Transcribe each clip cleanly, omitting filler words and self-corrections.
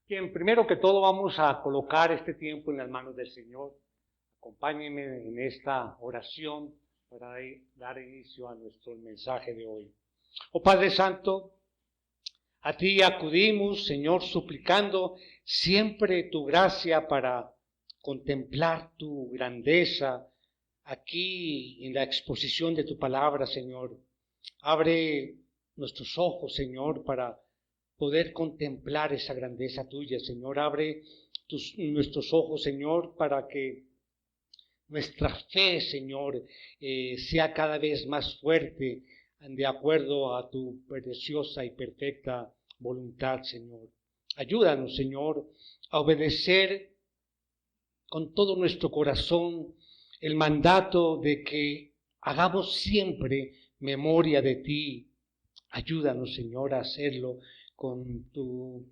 Bien, primero que todo vamos a colocar este tiempo en las manos del Señor. Acompáñenme en esta oración para dar inicio a nuestro mensaje de hoy. Oh Padre Santo, a ti acudimos, Señor, suplicando siempre tu gracia para contemplar tu grandeza aquí en la exposición de tu palabra, Señor. Abre nuestros ojos, Señor, para poder contemplar esa grandeza tuya, Señor. Abre nuestros ojos, Señor, para que nuestra fe, Señor, sea cada vez más fuerte de acuerdo a tu preciosa y perfecta voluntad, Señor. Ayúdanos, Señor, a obedecer con todo nuestro corazón el mandato de que hagamos siempre memoria de ti. Ayúdanos, Señor, a hacerlo con tu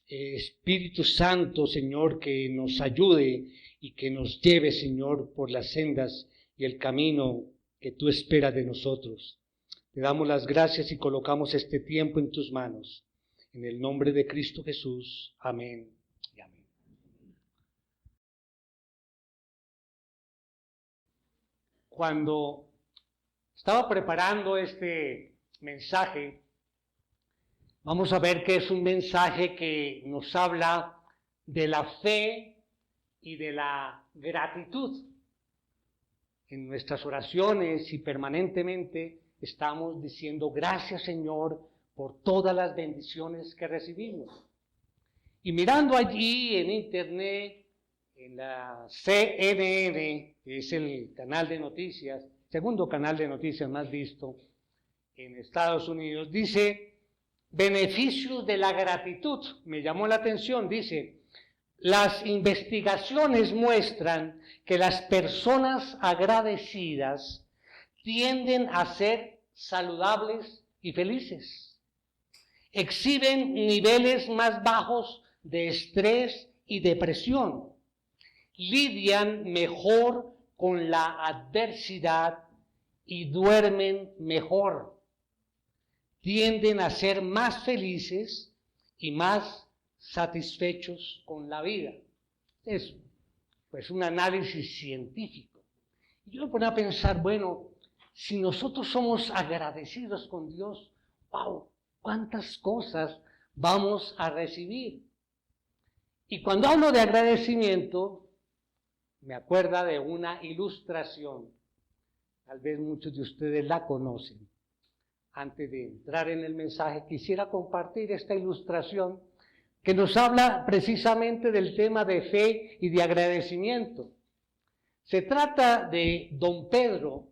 Espíritu Santo, Señor, que nos ayude y que nos lleve, Señor, por las sendas y el camino que tú esperas de nosotros. Te damos las gracias y colocamos este tiempo en tus manos. En el nombre de Cristo Jesús. Amén y amén. Cuando estaba preparando este mensaje, vamos a ver que es un mensaje que nos habla de la fe y de la gratitud. En nuestras oraciones y permanentemente estamos diciendo gracias, Señor, por todas las bendiciones que recibimos. Y mirando allí en internet, en la CNN, que es el canal de noticias, segundo canal de noticias más visto en Estados Unidos, dice: beneficios de la gratitud. Me llamó la atención, dice: las investigaciones muestran que las personas agradecidas tienden a ser saludables y felices. Exhiben niveles más bajos de estrés y depresión. Lidian mejor con la adversidad y duermen mejor. Tienden a ser más felices y más satisfechos con la vida. Es pues un análisis científico. Yo me pongo a pensar, bueno, si nosotros somos agradecidos con Dios, wow, cuántas cosas vamos a recibir. Y cuando hablo de agradecimiento, me acuerda de una ilustración. Tal vez muchos de ustedes la conocen. Antes de entrar en el mensaje, quisiera compartir esta ilustración que nos habla precisamente del tema de fe y de agradecimiento. Se trata de don Pedro.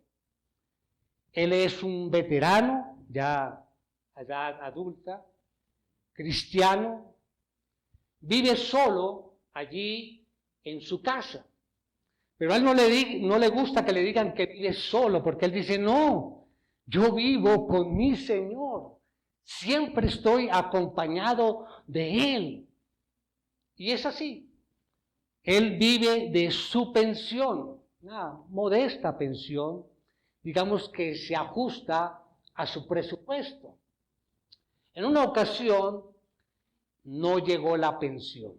Él es un veterano, ya a edad adulta, cristiano, vive solo allí en su casa. Pero a él no le gusta que le digan que vive solo, porque él dice: no, yo vivo con mi Señor, siempre estoy acompañado de Él. Y es así. Él vive de su pensión, una modesta pensión, digamos que se ajusta a su presupuesto. En una ocasión no llegó la pensión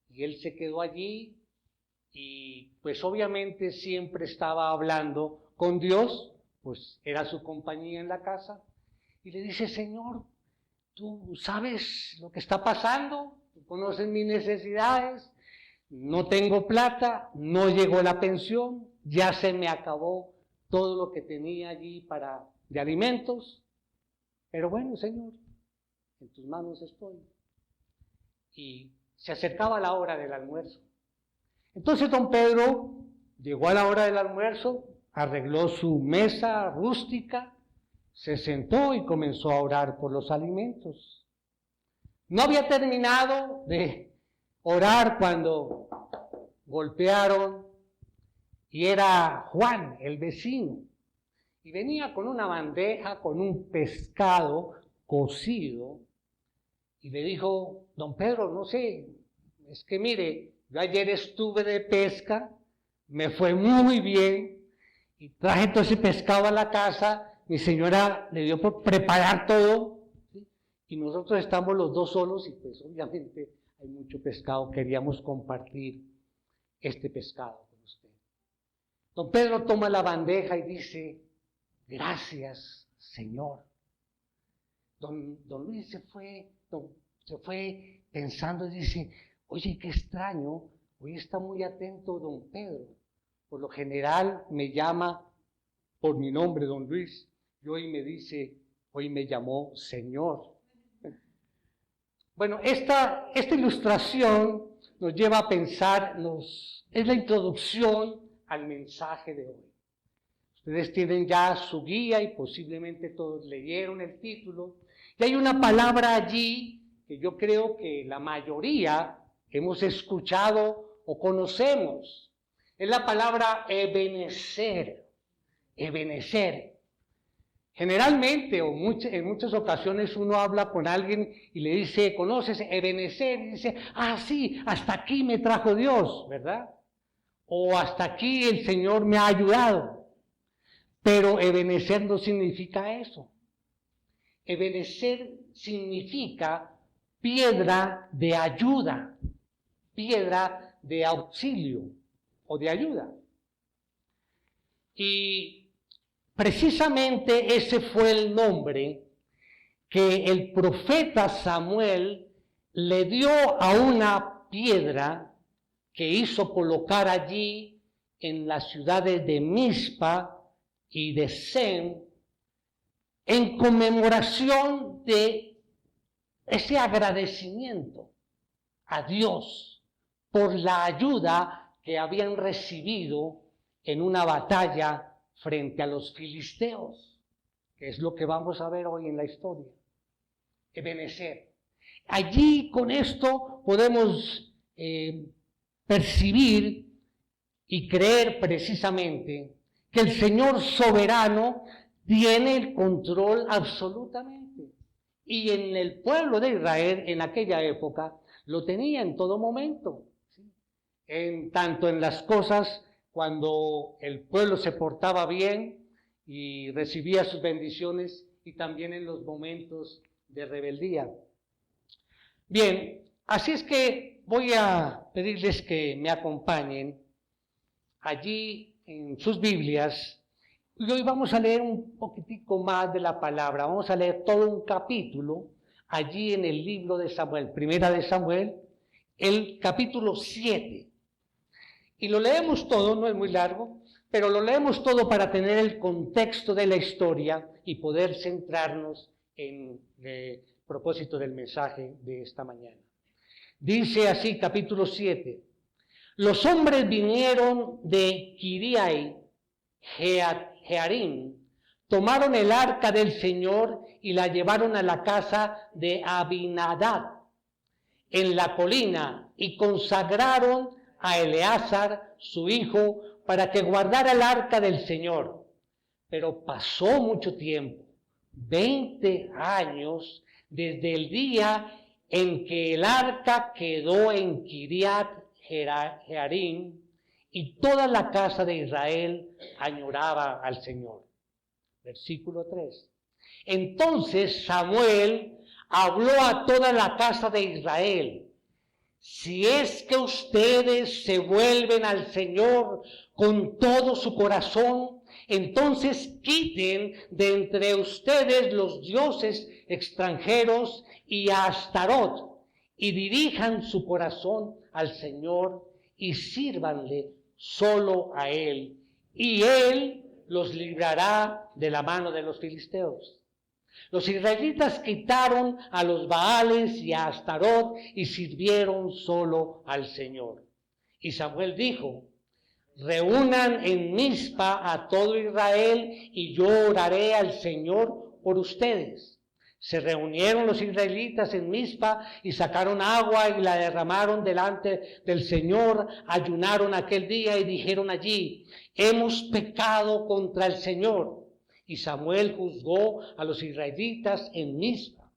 y él se quedó allí y pues obviamente siempre estaba hablando con Dios, pues era su compañía en la casa, y le dice: Señor, tú sabes lo que está pasando, tú conoces mis necesidades, no tengo plata, no llegó la pensión, ya se me acabó todo lo que tenía allí de alimentos, pero bueno, Señor, en tus manos estoy. Y se acercaba la hora del almuerzo. Entonces don Pedro llegó a la hora del almuerzo, arregló su mesa rústica, se sentó y comenzó a orar por los alimentos. No había terminado de orar cuando golpearon y era Juan, el vecino, y venía con una bandeja con un pescado cocido y le dijo: don Pedro, no sé, es que mire, yo ayer estuve de pesca, me fue muy bien y traje todo ese pescado a la casa, mi señora le dio por preparar todo, ¿sí? y nosotros estamos los dos solos y pues obviamente hay mucho pescado, queríamos compartir este pescado con usted. Don Pedro toma la bandeja y dice, gracias, Señor. Don Luis se fue pensando y dice, oye, qué extraño, hoy está muy atento don Pedro. Por lo general me llama por mi nombre, don Luis, y hoy me dice, hoy me llamó Señor. Bueno, esta ilustración nos lleva a pensar, es la introducción al mensaje de hoy. Ustedes tienen ya su guía y posiblemente todos leyeron el título. Y hay una palabra allí que yo creo que la mayoría hemos escuchado o conocemos. Es la palabra ebenecer. Ebenecer. Generalmente o en muchas ocasiones uno habla con alguien y le dice, ¿conoces ebenecer? Y dice, sí, hasta aquí me trajo Dios, ¿verdad? O hasta aquí el Señor me ha ayudado. Pero ebenecer no significa eso. Ebenecer significa piedra de ayuda, piedra de auxilio o de ayuda. Y precisamente ese fue el nombre que el profeta Samuel le dio a una piedra que hizo colocar allí en las ciudades de Mizpa y de Sem, en conmemoración de ese agradecimiento a Dios por la ayuda que habían recibido en una batalla frente a los filisteos, que es lo que vamos a ver hoy en la historia. Ebenecer. Allí con esto podemos percibir y creer precisamente que el Señor soberano tiene el control absolutamente. Y en el pueblo de Israel, en aquella época, lo tenía en todo momento. ¿Sí? Tanto en las cosas cuando el pueblo se portaba bien y recibía sus bendiciones, y también en los momentos de rebeldía. Bien, así es que voy a pedirles que me acompañen allí en sus Biblias, y hoy vamos a leer un poquitico más de la palabra. Vamos a leer todo un capítulo allí en el libro de Samuel, primera de Samuel, el capítulo 7. Y lo leemos todo, no es muy largo, pero lo leemos todo para tener el contexto de la historia y poder centrarnos en el propósito del mensaje de esta mañana. Dice así, capítulo 7. Los hombres vinieron de Kiriat Jearim, tomaron el arca del Señor y la llevaron a la casa de Abinadab en la colina y consagraron a Eleazar, su hijo, para que guardara el arca del Señor. Pero pasó mucho tiempo, 20 años, desde el día en que el arca quedó en Kiriat Jearim, y toda la casa de Israel añoraba al Señor. Versículo 3. Entonces Samuel habló a toda la casa de Israel: si es que ustedes se vuelven al Señor con todo su corazón, entonces quiten de entre ustedes los dioses extranjeros y a Astarot, y dirijan su corazón al Señor y sírvanle solo a Él, y Él los librará de la mano de los filisteos. Los israelitas quitaron a los Baales y a Astarot y sirvieron solo al Señor. Y Samuel dijo: reúnan en Mizpa a todo Israel y yo oraré al Señor por ustedes. Se reunieron los israelitas en Mizpa y sacaron agua y la derramaron delante del Señor. Ayunaron aquel día y dijeron allí: hemos pecado contra el Señor. Y Samuel juzgó a los israelitas en Mizpa.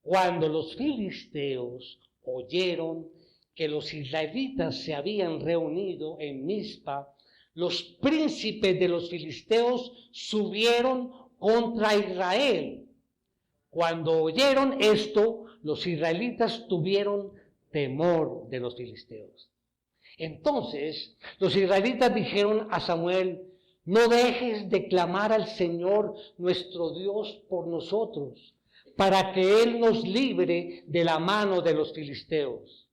Cuando los filisteos oyeron que los israelitas se habían reunido en Mizpa, los príncipes de los filisteos subieron contra Israel. Cuando oyeron esto, los israelitas tuvieron temor de los filisteos. Entonces los israelitas dijeron a Samuel: no dejes de clamar al Señor nuestro Dios por nosotros, para que Él nos libre de la mano de los filisteos.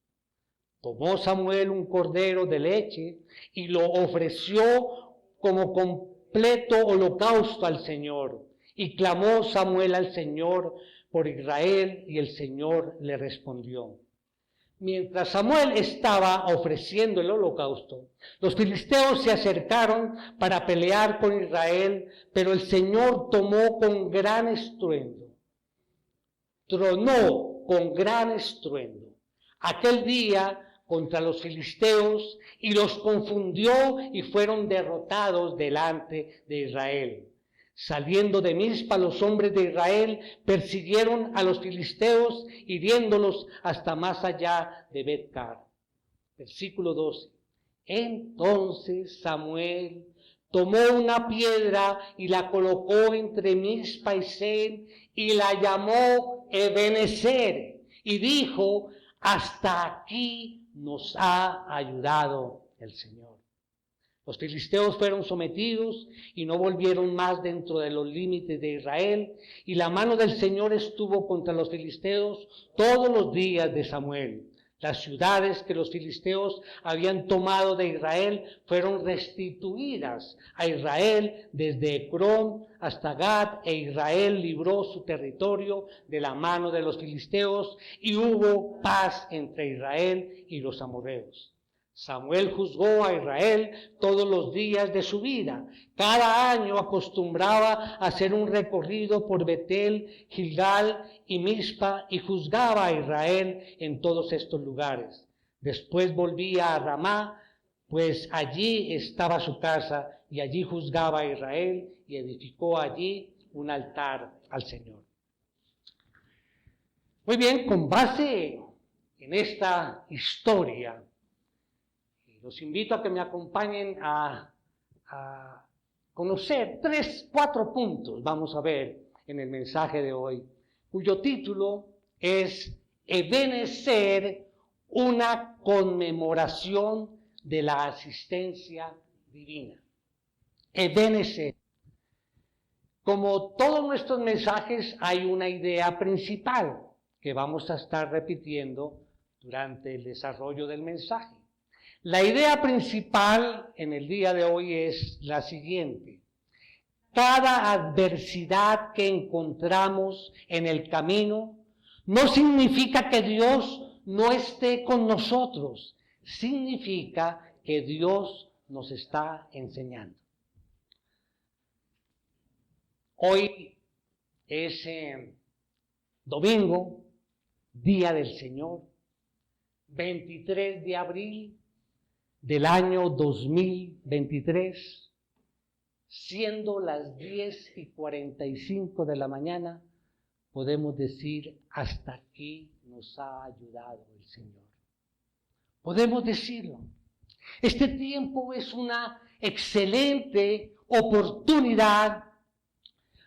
Tomó Samuel un cordero de leche y lo ofreció como completo holocausto al Señor. Y clamó Samuel al Señor por Israel, y el Señor le respondió. Mientras Samuel estaba ofreciendo el holocausto, los filisteos se acercaron para pelear con Israel, pero el Señor tronó con gran estruendo aquel día contra los filisteos, y los confundió, y fueron derrotados delante de Israel. Saliendo de Mizpa, los hombres de Israel persiguieron a los filisteos, hiriéndolos hasta más allá de Bet-car. Versículo 12. Entonces Samuel tomó una piedra y la colocó entre Mizpa y Sen, y la llamó Ebenezer, y dijo: hasta aquí nos ha ayudado el Señor. Los filisteos fueron sometidos y no volvieron más dentro de los límites de Israel, y la mano del Señor estuvo contra los filisteos todos los días de Samuel. Las ciudades que los filisteos habían tomado de Israel fueron restituidas a Israel desde Ecrón hasta Gat, e Israel libró su territorio de la mano de los filisteos, y hubo paz entre Israel y los amorreos. Samuel juzgó a Israel todos los días de su vida. Cada año acostumbraba a hacer un recorrido por Betel, Gilgal y Mizpa, y juzgaba a Israel en todos estos lugares. Después volvía a Ramá, pues allí estaba su casa, y allí juzgaba a Israel, y edificó allí un altar al Señor. Muy bien, con base en esta historia, los invito a que me acompañen a conocer 4 puntos, vamos a ver en el mensaje de hoy, cuyo título es Ebenezer, una conmemoración de la asistencia divina. Ebenezer. Como todos nuestros mensajes, hay una idea principal que vamos a estar repitiendo durante el desarrollo del mensaje. La idea principal en el día de hoy es la siguiente: cada adversidad que encontramos en el camino no significa que Dios no esté con nosotros, significa que Dios nos está enseñando. Hoy es domingo, Día del Señor, 23 de abril del año 2023, siendo las 10:45 de la mañana, podemos decir: hasta aquí nos ha ayudado el Señor. Podemos decirlo. Este tiempo es una excelente oportunidad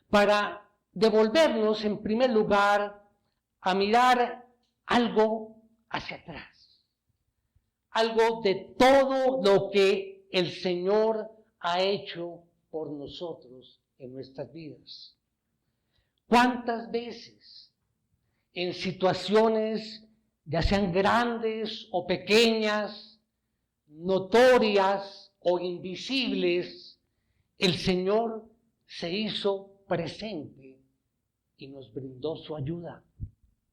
para devolvernos, en primer lugar, a mirar algo hacia atrás. Algo de todo lo que el Señor ha hecho por nosotros en nuestras vidas. ¿Cuántas veces en situaciones, ya sean grandes o pequeñas, notorias o invisibles, el Señor se hizo presente y nos brindó su ayuda?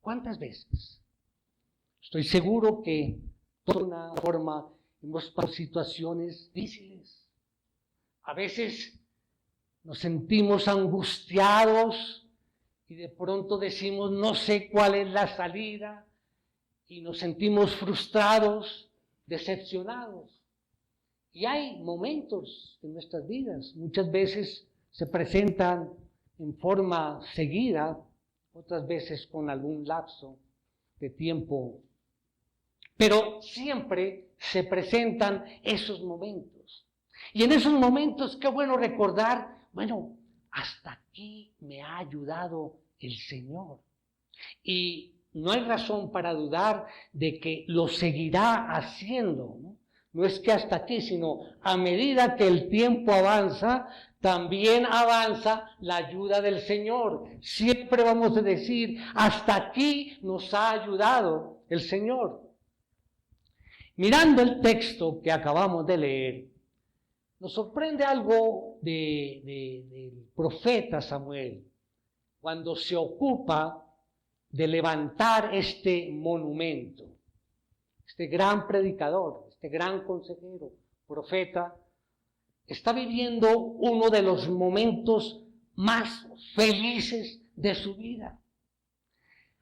¿Cuántas veces? Estoy seguro que de una forma hemos pasado situaciones difíciles. A veces nos sentimos angustiados y de pronto decimos: no sé cuál es la salida, y nos sentimos frustrados, decepcionados. Y hay momentos en nuestras vidas, muchas veces se presentan en forma seguida, otras veces con algún lapso de tiempo, pero siempre se presentan esos momentos. Y en esos momentos, qué bueno recordar: bueno, hasta aquí me ha ayudado el Señor. Y no hay razón para dudar de que lo seguirá haciendo, ¿no? No es que hasta aquí, sino a medida que el tiempo avanza, también avanza la ayuda del Señor. Siempre vamos a decir, hasta aquí nos ha ayudado el Señor. Mirando el texto que acabamos de leer, nos sorprende algo del profeta Samuel, cuando se ocupa de levantar este monumento. Este gran predicador, este gran consejero, profeta, está viviendo uno de los momentos más felices de su vida.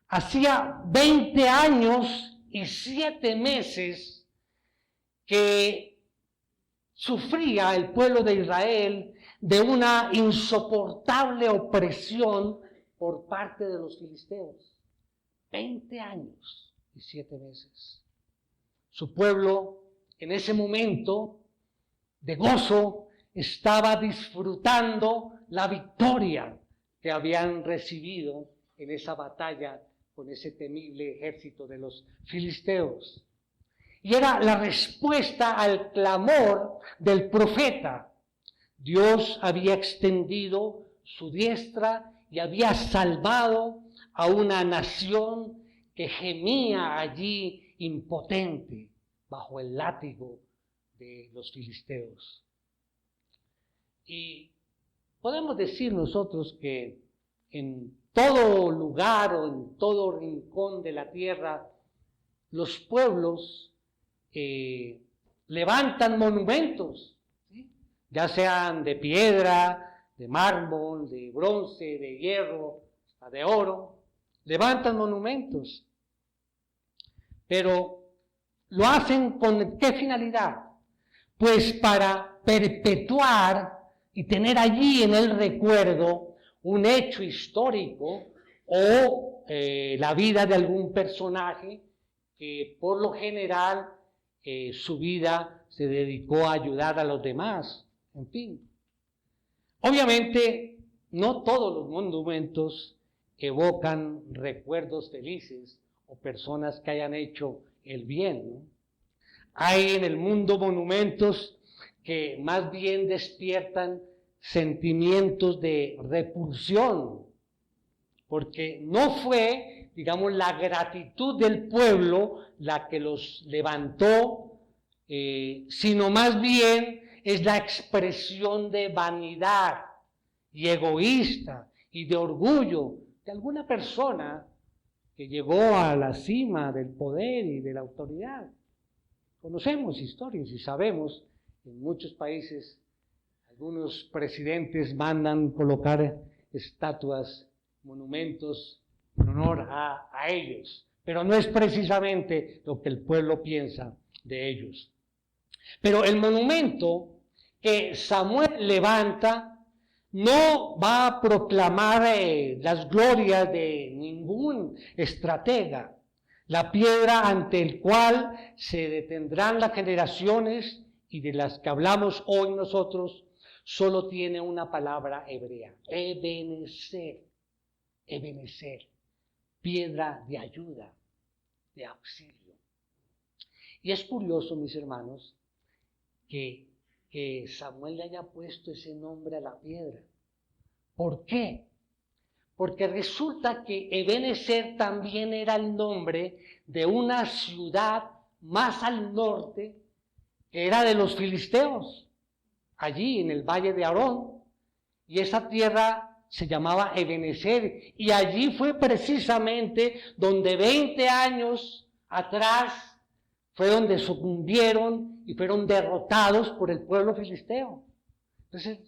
Hacía 20 años y 7 meses que sufría el pueblo de Israel de una insoportable opresión por parte de los filisteos. 20 años y 7 meses. Su pueblo, en ese momento de gozo, estaba disfrutando la victoria que habían recibido en esa batalla con ese temible ejército de los filisteos. Y era la respuesta al clamor del profeta. Dios había extendido su diestra y había salvado a una nación que gemía allí impotente bajo el látigo de los filisteos. Y podemos decir nosotros que en todo lugar o en todo rincón de la tierra, los pueblos levantan monumentos, ¿sí? Ya sean de piedra, de mármol, de bronce, de hierro, de oro, levantan monumentos. Pero ¿lo hacen con qué finalidad? Pues para perpetuar y tener allí en el recuerdo un hecho histórico o la vida de algún personaje que por lo general su vida se dedicó a ayudar a los demás. En fin. Obviamente, no todos los monumentos evocan recuerdos felices o personas que hayan hecho el bien, ¿no? Hay en el mundo monumentos que más bien despiertan sentimientos de repulsión, porque no fue, digamos, la gratitud del pueblo la que los levantó, sino más bien es la expresión de vanidad y egoísta y de orgullo de alguna persona que llegó a la cima del poder y de la autoridad. Conocemos historias y sabemos que en muchos países algunos presidentes mandan colocar estatuas, monumentos en honor a ellos, pero no es precisamente lo que el pueblo piensa de ellos. Pero el monumento que Samuel levanta no va a proclamar las glorias de ningún estratega. La piedra ante el cual se detendrán las generaciones y de las que hablamos hoy nosotros, solo tiene una palabra hebrea: Ebenezer. Ebenezer, piedra de ayuda, de auxilio. Y es curioso, mis hermanos, que Samuel le haya puesto ese nombre a la piedra. ¿Por qué? Porque resulta que Ebenezer también era el nombre de una ciudad más al norte, que era de los filisteos, allí en el valle de Arón, y esa tierra se llamaba Ebenezer, y allí fue precisamente donde 20 años atrás fue donde sucumbieron y fueron derrotados por el pueblo filisteo. Entonces,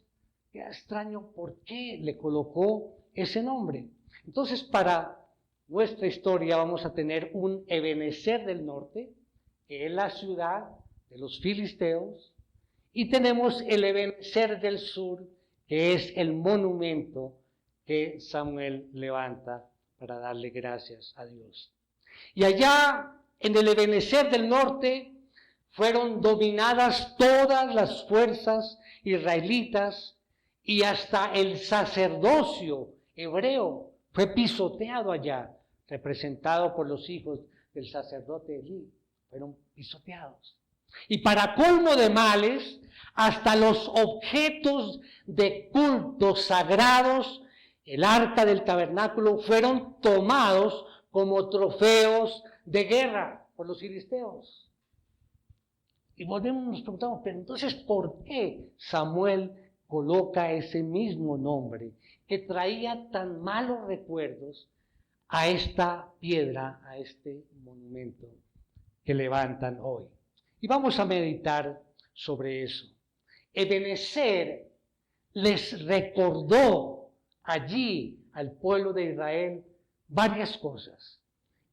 qué extraño por qué le colocó ese nombre. Entonces, para nuestra historia vamos a tener un Ebenezer del norte, que es la ciudad de los filisteos, y tenemos el Ebenezer del sur, que es el monumento que Samuel levanta para darle gracias a Dios. Y allá en el Ebenezer del norte fueron dominadas todas las fuerzas israelitas y hasta el sacerdocio hebreo Fue pisoteado allá, representado por los hijos del sacerdote Elí. Fueron pisoteados. Y para colmo de males, hasta los objetos de culto sagrados, el arca del tabernáculo, fueron tomados como trofeos de guerra por los filisteos. Y volvemos, nos preguntamos, pero entonces, ¿por qué Samuel coloca ese mismo nombre que traía tan malos recuerdos a esta piedra, a este monumento que levantan hoy? Y vamos a meditar sobre eso. Ebenezer les recordó allí al pueblo de Israel varias cosas.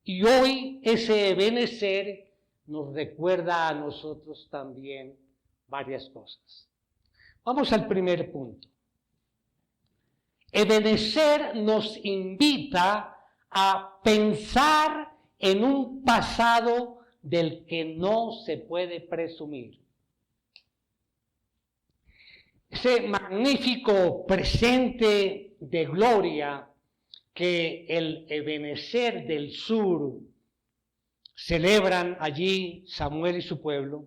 Y hoy ese Ebenezer nos recuerda a nosotros también varias cosas. Vamos al primer punto. Ebenezer nos invita a pensar en un pasado del que no se puede presumir. Ese magnífico presente de gloria que el Ebenezer del sur celebran allí Samuel y su pueblo,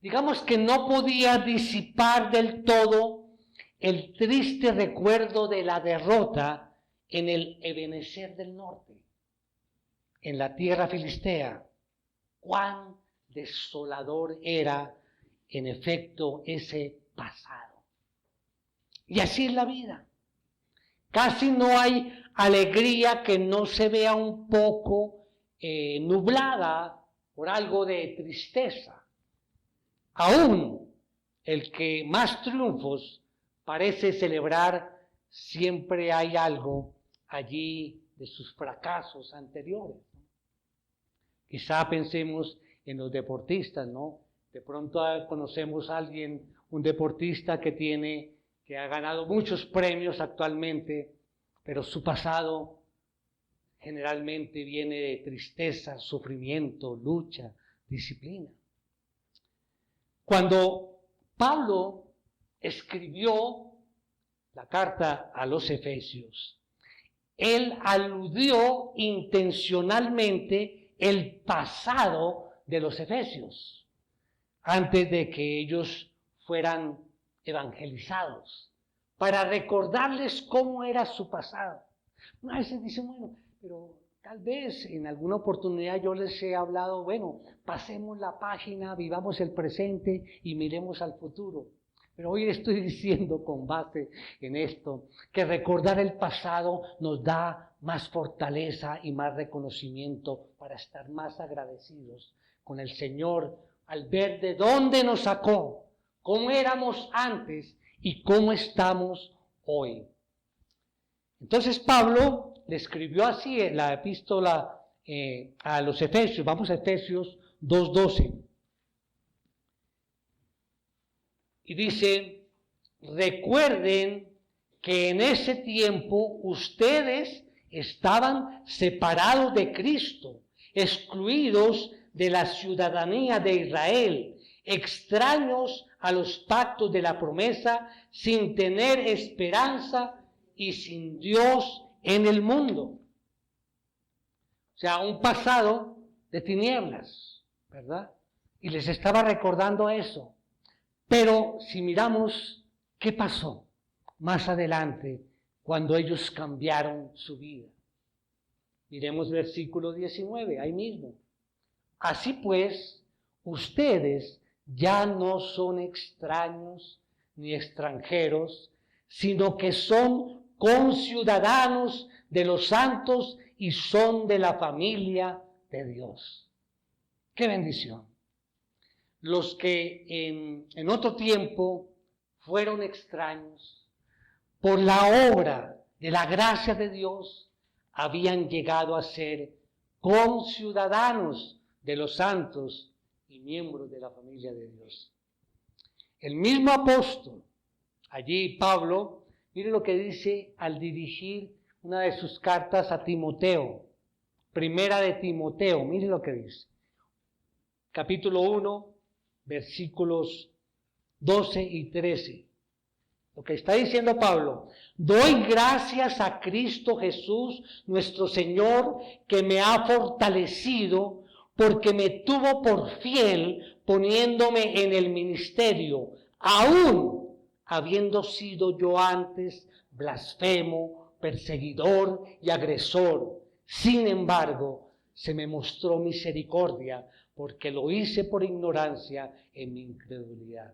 digamos que no podía disipar del todo el triste recuerdo de la derrota en el Ebenezer del norte, en la tierra filistea. Cuán desolador era, en efecto, ese pasado. Y así es la vida. Casi no hay alegría que no se vea un poco nublada por algo de tristeza. Aún el que más triunfos parece celebrar, siempre hay algo allí de sus fracasos anteriores. Quizá pensemos en los deportistas, ¿no? De pronto conocemos a alguien, un deportista que ha ganado muchos premios actualmente, pero su pasado generalmente viene de tristeza, sufrimiento, lucha, disciplina. Cuando Pablo escribió la carta a los Efesios, él aludió intencionalmente el pasado de los efesios, antes de que ellos fueran evangelizados, para recordarles cómo era su pasado. A veces dicen, bueno, pero tal vez en alguna oportunidad yo les he hablado, bueno, pasemos la página, vivamos el presente y miremos al futuro. Pero hoy estoy diciendo con base en esto, que recordar el pasado nos da más fortaleza y más reconocimiento para estar más agradecidos con el Señor al ver de dónde nos sacó, cómo éramos antes y cómo estamos hoy. Entonces Pablo le escribió así en la epístola a los Efesios. Vamos a Efesios 2:12. Y dice, recuerden que en ese tiempo ustedes estaban separados de Cristo, excluidos de la ciudadanía de Israel, extraños a los pactos de la promesa, sin tener esperanza y sin Dios en el mundo. O sea, un pasado de tinieblas, ¿verdad? Y les estaba recordando eso. Pero si miramos qué pasó más adelante cuando ellos cambiaron su vida. Miremos versículo 19, ahí mismo. Así pues, ustedes ya no son extraños ni extranjeros, sino que son conciudadanos de los santos y son de la familia de Dios. ¡Qué bendición! Los que en otro tiempo fueron extraños, por la obra de la gracia de Dios, habían llegado a ser conciudadanos de los santos y miembros de la familia de Dios. El mismo apóstol, allí Pablo, mire lo que dice al dirigir una de sus cartas a Timoteo, primera de Timoteo, mire lo que dice. Capítulo 1, versículos 12 y 13. Lo que está diciendo Pablo: doy gracias a Cristo Jesús, nuestro Señor, que me ha fortalecido, porque me tuvo por fiel, poniéndome en el ministerio, aún habiendo sido yo antes blasfemo, perseguidor y agresor. Sin embargo, se me mostró misericordia, porque lo hice por ignorancia en mi incredulidad.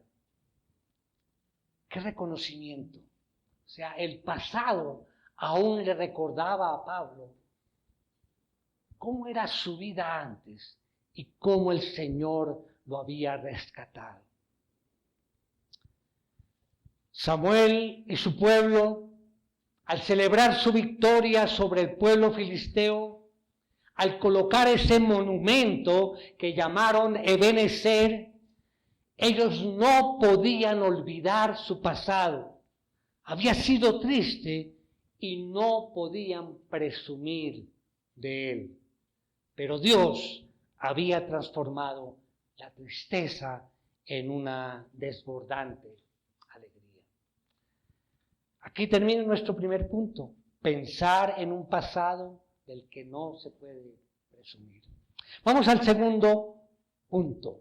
¡Qué reconocimiento! O sea, el pasado aún le recordaba a Pablo cómo era su vida antes y cómo el Señor lo había rescatado. Samuel y su pueblo, al celebrar su victoria sobre el pueblo filisteo, al colocar ese monumento que llamaron Ebenezer, ellos no podían olvidar su pasado. Había sido triste y no podían presumir de él. Pero Dios había transformado la tristeza en una desbordante alegría. Aquí termina nuestro primer punto: pensar en un pasado del que no se puede presumir. Vamos al segundo punto.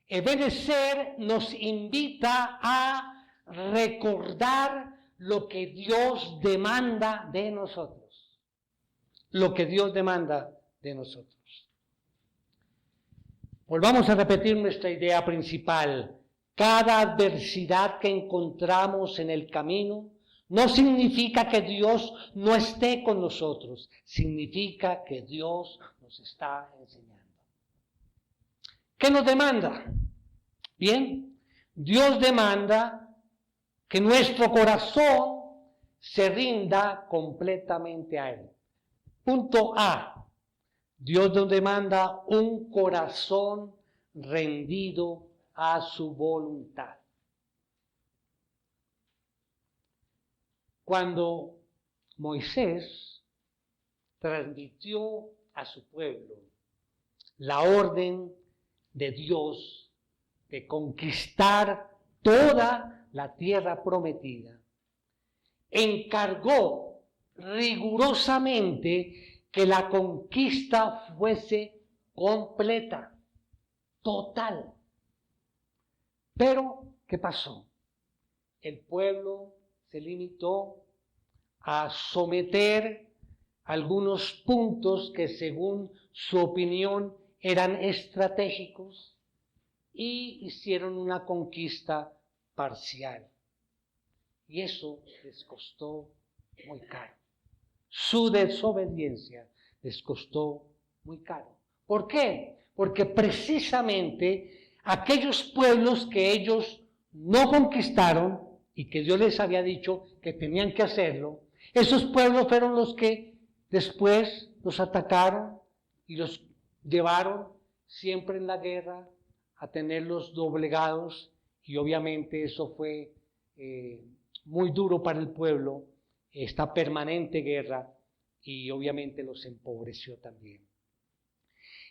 Ebenezer nos invita a recordar lo que Dios demanda de nosotros. Lo que Dios demanda de nosotros. Volvamos a repetir nuestra idea principal. Cada adversidad que encontramos en el camino no significa que Dios no esté con nosotros, significa que Dios nos está enseñando. ¿Qué nos demanda? Bien, Dios demanda que nuestro corazón se rinda completamente a Él. Punto A. Dios nos demanda un corazón rendido a su voluntad. Cuando Moisés transmitió a su pueblo la orden de Dios de conquistar toda la tierra prometida, encargó rigurosamente que la conquista fuese completa, total. Pero, ¿qué pasó? El pueblo se limitó a someter algunos puntos que, según su opinión, eran estratégicos, y hicieron una conquista parcial. Y eso les costó muy caro. Su desobediencia les costó muy caro. ¿Por qué? Porque precisamente aquellos pueblos que ellos no conquistaron y que Dios les había dicho que tenían que hacerlo, esos pueblos fueron los que después los atacaron y los llevaron siempre en la guerra a tenerlos doblegados, y obviamente eso fue muy duro para el pueblo, esta permanente guerra, y obviamente los empobreció también.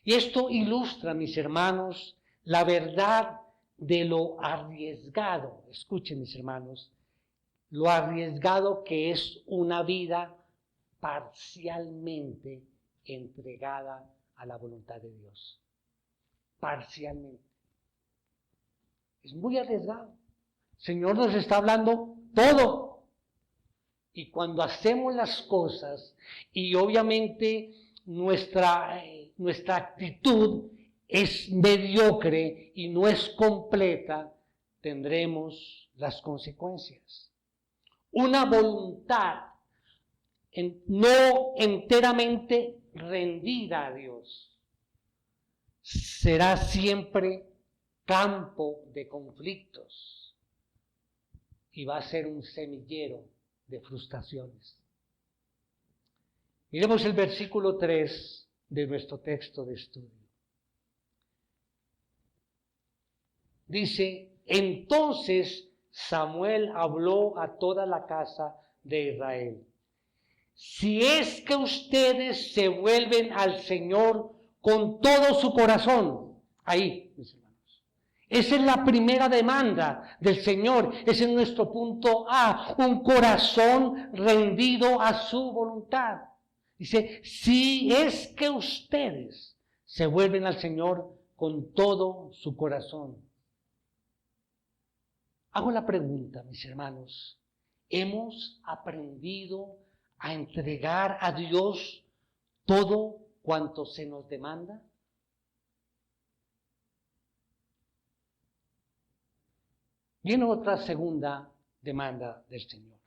Y esto ilustra, mis hermanos, la verdad de lo arriesgado, escuchen mis hermanos, lo arriesgado que es una vida parcialmente entregada a la voluntad de Dios. Parcialmente. Es muy arriesgado. El Señor nos está hablando todo. Y cuando hacemos las cosas y obviamente nuestra actitud es mediocre y no es completa, tendremos las consecuencias. Una voluntad no enteramente rendida a Dios será siempre campo de conflictos y va a ser un semillero de frustraciones. Miremos el versículo 3 de nuestro texto de estudio. Dice: entonces Samuel habló a toda la casa de Israel: si es que ustedes se vuelven al Señor con todo su corazón, ahí, mis hermanos, Esa es la primera demanda del Señor. Ese es nuestro punto A, un corazón rendido a su voluntad. Dice, si es que ustedes se vuelven al Señor con todo su corazón. Hago la pregunta, mis hermanos, ¿hemos aprendido a entregar a Dios todo cuanto se nos demanda? Viene otra segunda demanda del Señor.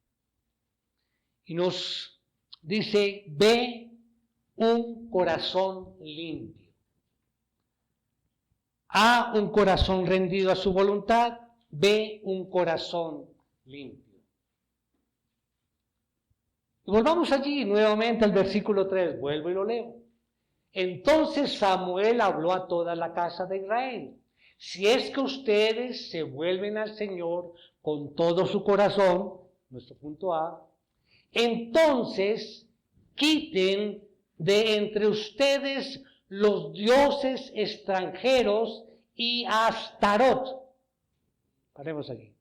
Y nos dice, ve un corazón limpio. A un corazón rendido a su voluntad, ve un corazón limpio. Y volvamos allí nuevamente al versículo 3, vuelvo y lo leo. Entonces Samuel habló a toda la casa de Israel. Si es que ustedes se vuelven al Señor con todo su corazón, nuestro punto A, entonces quiten de entre ustedes los dioses extranjeros y a Astarot. Paremos aquí.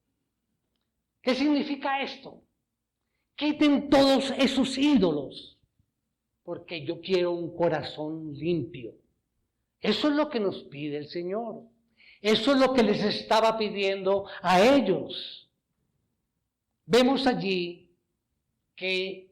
¿Qué significa esto? Quiten todos esos ídolos, porque yo quiero un corazón limpio. Eso es lo que nos pide el Señor. Eso es lo que les estaba pidiendo a ellos. Vemos allí que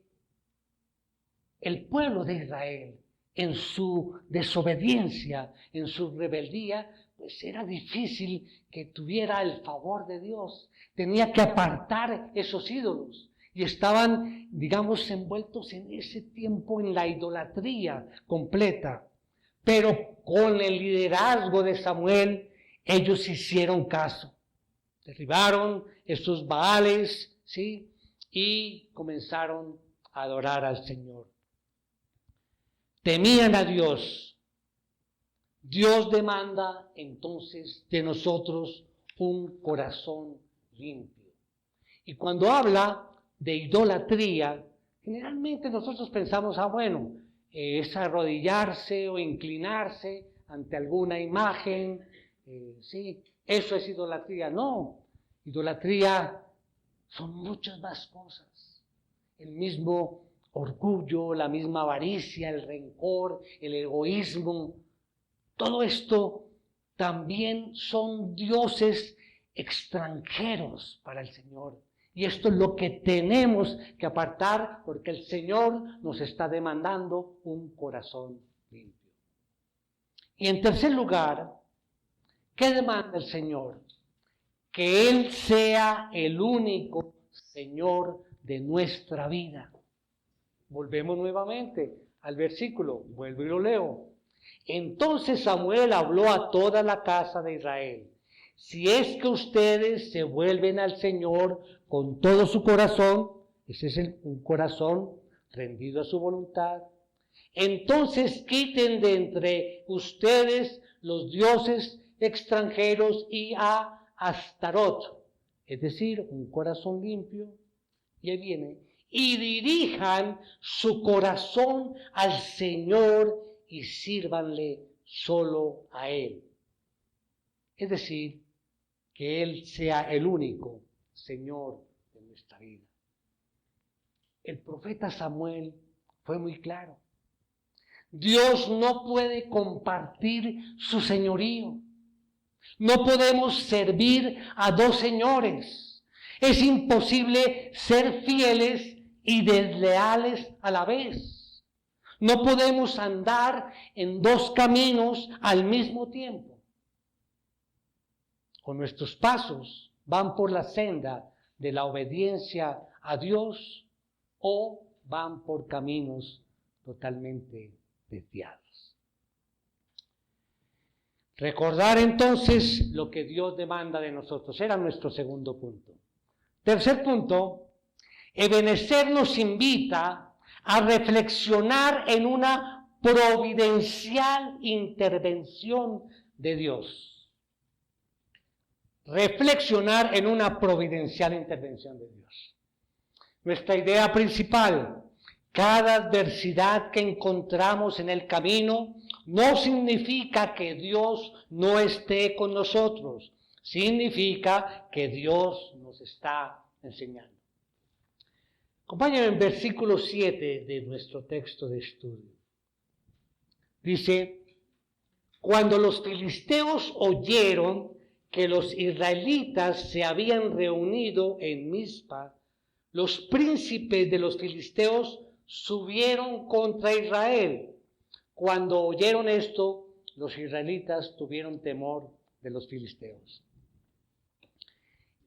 el pueblo de Israel, en su desobediencia, en su rebeldía, pues era difícil que tuviera el favor de Dios. Tenía que apartar esos ídolos. Y estaban, digamos, envueltos en ese tiempo en la idolatría completa. Pero con el liderazgo de Samuel, ellos hicieron caso. Derribaron esos baales, ¿sí? Y comenzaron a adorar al Señor. Temían a Dios. Dios demanda entonces de nosotros un corazón limpio. Y cuando habla de idolatría, generalmente nosotros pensamos, bueno, es arrodillarse o inclinarse ante alguna imagen, sí, eso es idolatría. No, idolatría son muchas más cosas. El mismo orgullo, la misma avaricia, el rencor, el egoísmo, todo esto también son dioses extranjeros para el Señor. Y esto es lo que tenemos que apartar, porque el Señor nos está demandando un corazón limpio. Y en tercer lugar, ¿qué demanda el Señor? Que Él sea el único Señor de nuestra vida. Volvemos nuevamente al versículo, vuelvo y lo leo. Entonces Samuel habló a toda la casa de Israel. Si es que ustedes se vuelven al Señor con todo su corazón, ese es un corazón rendido a su voluntad, entonces quiten de entre ustedes los dioses extranjeros y a Astarot, es decir, un corazón limpio, y ahí viene, y dirijan su corazón al Señor y sírvanle solo a Él. Es decir, que Él sea el único Señor de nuestra vida. El profeta Samuel fue muy claro. Dios no puede compartir su señorío. No podemos servir a dos señores. Es imposible ser fieles y desleales a la vez. No podemos andar en dos caminos al mismo tiempo. O nuestros pasos van por la senda de la obediencia a Dios o van por caminos totalmente desviados. Recordar entonces lo que Dios demanda de nosotros era nuestro segundo punto. Tercer punto, Ebenezer nos invita a reflexionar en una providencial intervención de Dios. Reflexionar en una providencial intervención de Dios. Nuestra idea principal, cada adversidad que encontramos en el camino no significa que Dios no esté con nosotros. Significa que Dios nos está enseñando. Acompáñenme en versículo 7 de nuestro texto de estudio. Dice: cuando los filisteos oyeron que los israelitas se habían reunido en Mizpa, los príncipes de los filisteos subieron contra Israel. Cuando oyeron esto, los israelitas tuvieron temor de los filisteos.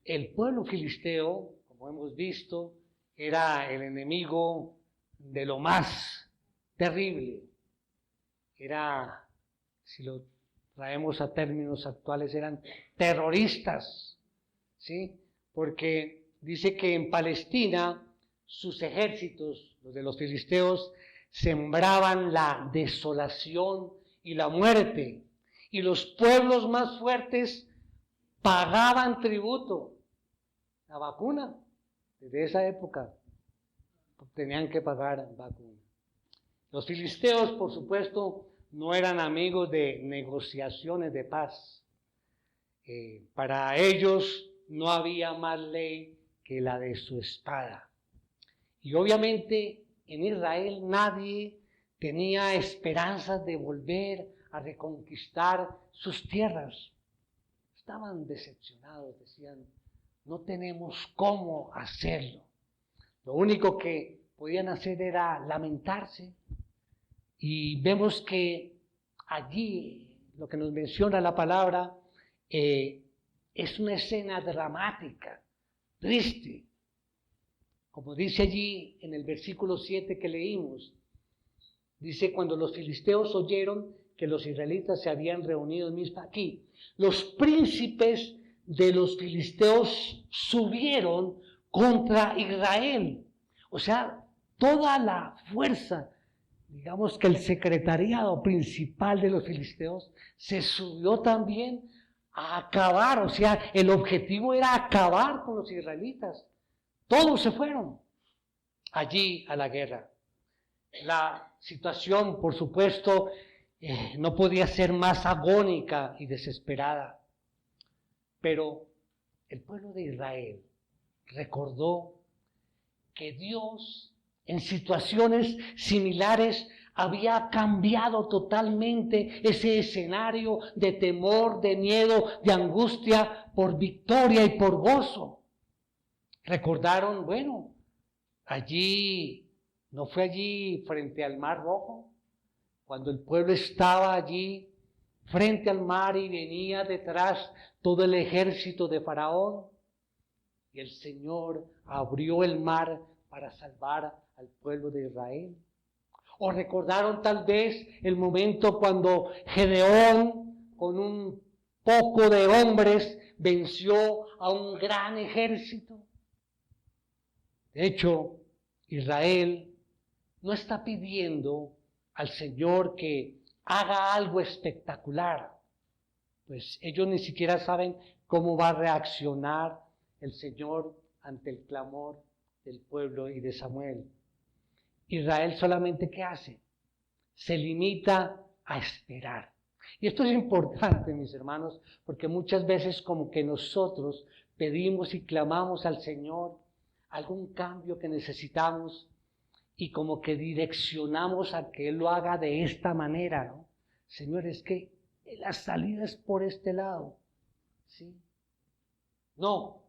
El pueblo filisteo, como hemos visto, era el enemigo de lo más terrible. Era, si lo traemos a términos actuales, eran terroristas, ¿sí? Porque dice que en Palestina sus ejércitos, los de los filisteos, sembraban la desolación y la muerte, y los pueblos más fuertes pagaban tributo. La vacuna, desde esa época, tenían que pagar vacuna. Los filisteos, por supuesto, no eran amigos de negociaciones de paz. Para ellos no había más ley que la de su espada. Y obviamente en Israel nadie tenía esperanzas de volver a reconquistar sus tierras. Estaban decepcionados, decían, no tenemos cómo hacerlo. Lo único que podían hacer era lamentarse. Y vemos que allí, lo que nos menciona la palabra, es una escena dramática, triste. Como dice allí en el versículo 7 que leímos, dice: cuando los filisteos oyeron que los israelitas se habían reunido en Mizpa, aquí, los príncipes de los filisteos subieron contra Israel. O sea, toda la fuerza, digamos que el secretariado principal de los filisteos se subió también a acabar. O sea, el objetivo era acabar con los israelitas. Todos se fueron allí a la guerra. La situación, por supuesto, no podía ser más agónica y desesperada. Pero el pueblo de Israel recordó que Dios en situaciones similares había cambiado totalmente ese escenario de temor, de miedo, de angustia por victoria y por gozo. Recordaron, bueno, ¿no fue allí frente al Mar Rojo? Cuando el pueblo estaba allí frente al mar y venía detrás todo el ejército de Faraón, y el Señor abrió el mar para salvar al pueblo de Israel. O recordaron tal vez el momento cuando Gedeón, con un poco de hombres, venció a un gran ejército. De hecho, Israel no está pidiendo al Señor que haga algo espectacular, pues ellos ni siquiera saben cómo va a reaccionar el Señor ante el clamor del pueblo y de Samuel. Israel solamente, ¿qué hace? Se limita a esperar. Y esto es importante, mis hermanos, porque muchas veces como que nosotros pedimos y clamamos al Señor algún cambio que necesitamos y como que direccionamos a que Él lo haga de esta manera, ¿no? Señor, es que la salida es por este lado, ¿sí? No,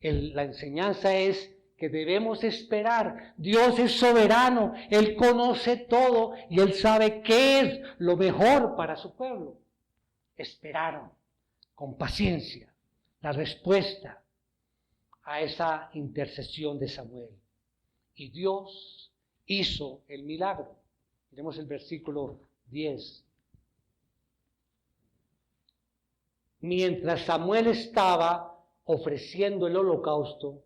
la enseñanza es que debemos esperar. Dios es soberano, Él conoce todo y Él sabe qué es lo mejor para su pueblo. Esperaron con paciencia la respuesta a esa intercesión de Samuel. Y Dios hizo el milagro. Miremos el versículo 10. Mientras Samuel estaba ofreciendo el holocausto,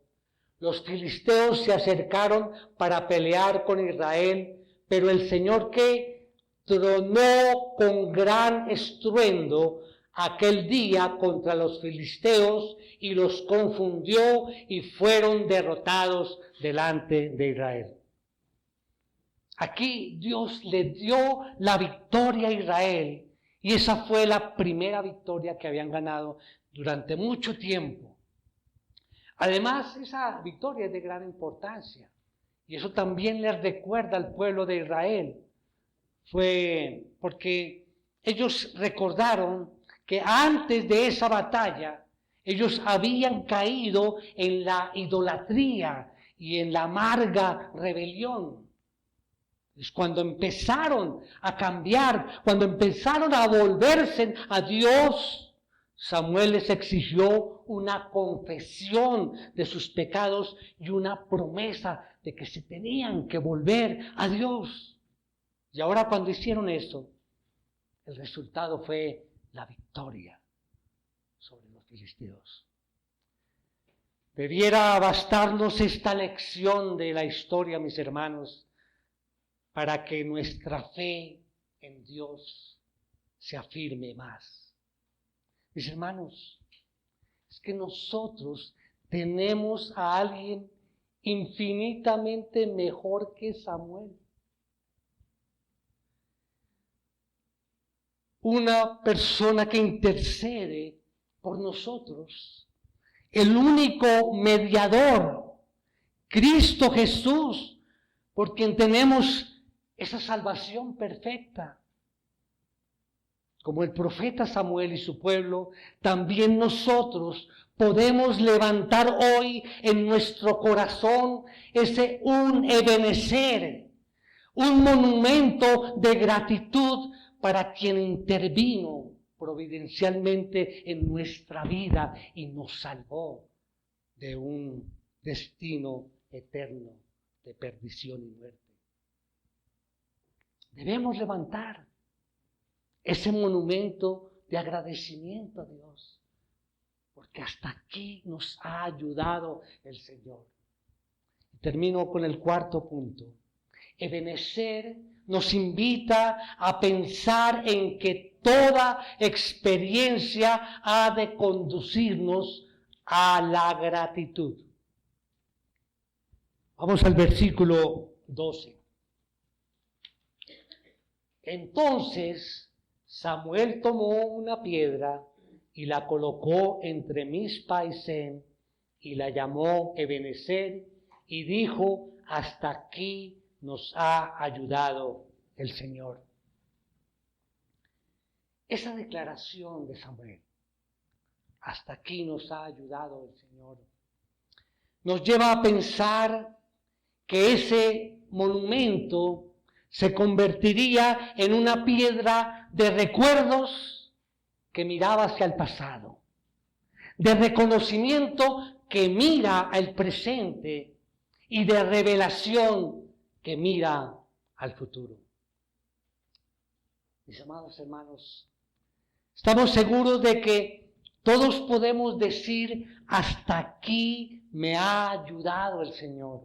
los filisteos se acercaron para pelear con Israel, pero el Señor que tronó con gran estruendo aquel día contra los filisteos y los confundió y fueron derrotados delante de Israel. Aquí Dios le dio la victoria a Israel y esa fue la primera victoria que habían ganado durante mucho tiempo. Además, esa victoria es de gran importancia. Y eso también les recuerda al pueblo de Israel. Fue porque ellos recordaron que antes de esa batalla, ellos habían caído en la idolatría y en la amarga rebelión. Es cuando empezaron a cambiar, cuando empezaron a volverse a Dios, Samuel les exigió una confesión de sus pecados y una promesa de que se tenían que volver a Dios. Y ahora cuando hicieron eso, el resultado fue la victoria sobre los filisteos. Debiera bastarnos esta lección de la historia, mis hermanos, para que nuestra fe en Dios se afirme más. Mis hermanos, es que nosotros tenemos a alguien infinitamente mejor que Samuel. Una persona que intercede por nosotros. El único mediador, Cristo Jesús, por quien tenemos esa salvación perfecta. Como el profeta Samuel y su pueblo, también nosotros podemos levantar hoy en nuestro corazón un Ebenezer, un monumento de gratitud para quien intervino providencialmente en nuestra vida y nos salvó de un destino eterno de perdición y muerte. Debemos levantar ese monumento de agradecimiento a Dios, porque hasta aquí nos ha ayudado el Señor. Termino con el cuarto punto. Ebenezer nos invita a pensar en que toda experiencia ha de conducirnos a la gratitud. Vamos al versículo 12. Entonces Samuel tomó una piedra y la colocó entre Mizpa y Sen y la llamó Ebenezer y dijo: hasta aquí nos ha ayudado el Señor. Esa declaración de Samuel, hasta aquí nos ha ayudado el Señor, nos lleva a pensar que ese monumento se convertiría en una piedra de recuerdos que miraba hacia el pasado, de reconocimiento que mira al presente y de revelación que mira al futuro. Mis amados hermanos, estamos seguros de que todos podemos decir: hasta aquí me ha ayudado el Señor.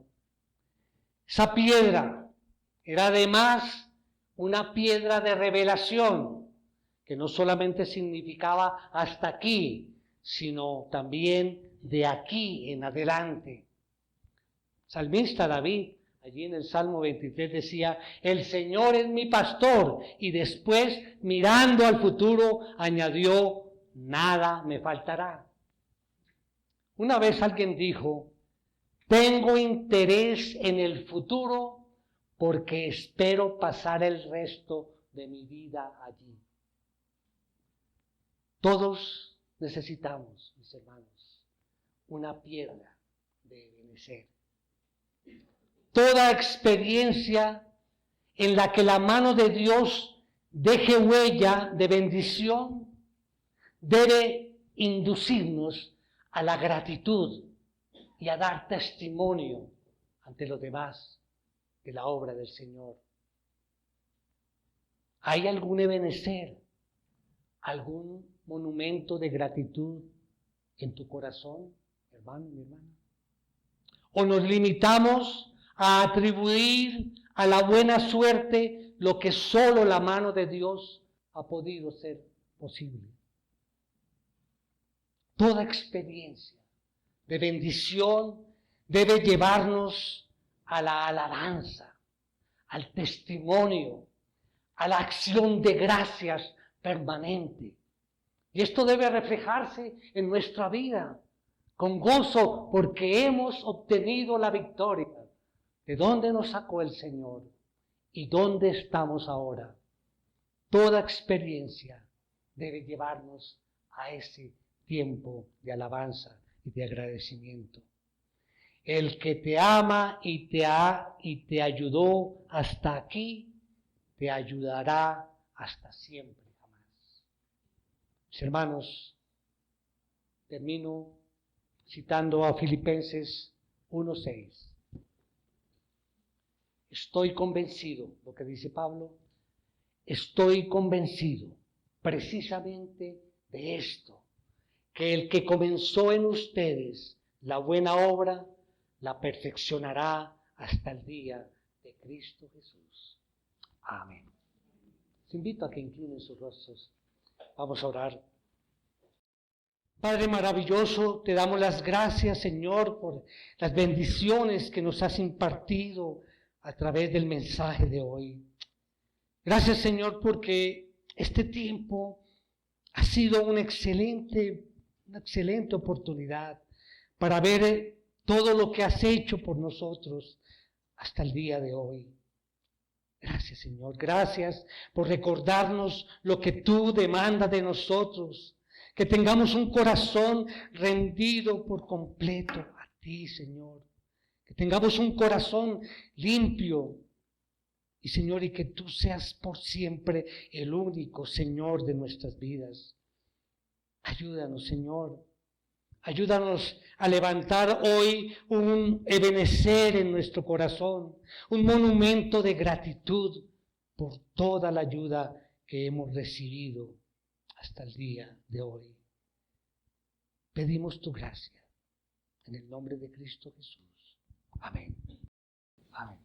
Esa piedra era además una piedra de revelación, que no solamente significaba hasta aquí, sino también de aquí en adelante. Salmista David, allí en el Salmo 23 decía: el Señor es mi pastor, y después, mirando al futuro, añadió: nada me faltará. Una vez alguien dijo: tengo interés en el futuro porque espero pasar el resto de mi vida allí. Todos necesitamos, mis hermanos, una piedra de Ebenezer. Toda experiencia en la que la mano de Dios deje huella de bendición debe inducirnos a la gratitud y a dar testimonio ante los demás de la obra del Señor. ¿Hay algún Ebenezer, algún monumento de gratitud en tu corazón, hermano, mi hermana? ¿O nos limitamos a atribuir a la buena suerte lo que solo la mano de Dios ha podido ser posible? Toda experiencia de bendición debe llevarnos a la alabanza, al testimonio, a la acción de gracias permanente. Y esto debe reflejarse en nuestra vida, con gozo, porque hemos obtenido la victoria. ¿De dónde nos sacó el Señor? ¿Y dónde estamos ahora? Toda experiencia debe llevarnos a ese tiempo de alabanza y de agradecimiento. El que te ama y te ayudó hasta aquí, te ayudará hasta siempre, jamás. Mis hermanos, termino citando a Filipenses 1:6. Estoy convencido, lo que dice Pablo, estoy convencido precisamente de esto, que el que comenzó en ustedes la buena obra, la perfeccionará hasta el día de Cristo Jesús. Amén. Les invito a que inclinen sus rostros. Vamos a orar. Padre maravilloso, te damos las gracias, Señor, por las bendiciones que nos has impartido a través del mensaje de hoy. Gracias, Señor, porque este tiempo ha sido una excelente oportunidad para ver todo lo que has hecho por nosotros hasta el día de hoy. Gracias, Señor. Gracias por recordarnos lo que tú demandas de nosotros. Que tengamos un corazón rendido por completo a ti, Señor. Que tengamos un corazón limpio. Y, Señor, y que tú seas por siempre el único Señor de nuestras vidas. Ayúdanos, Señor. Ayúdanos a levantar hoy un Ebenecer en nuestro corazón, un monumento de gratitud por toda la ayuda que hemos recibido hasta el día de hoy. Pedimos tu gracia en el nombre de Cristo Jesús. Amén. Amén.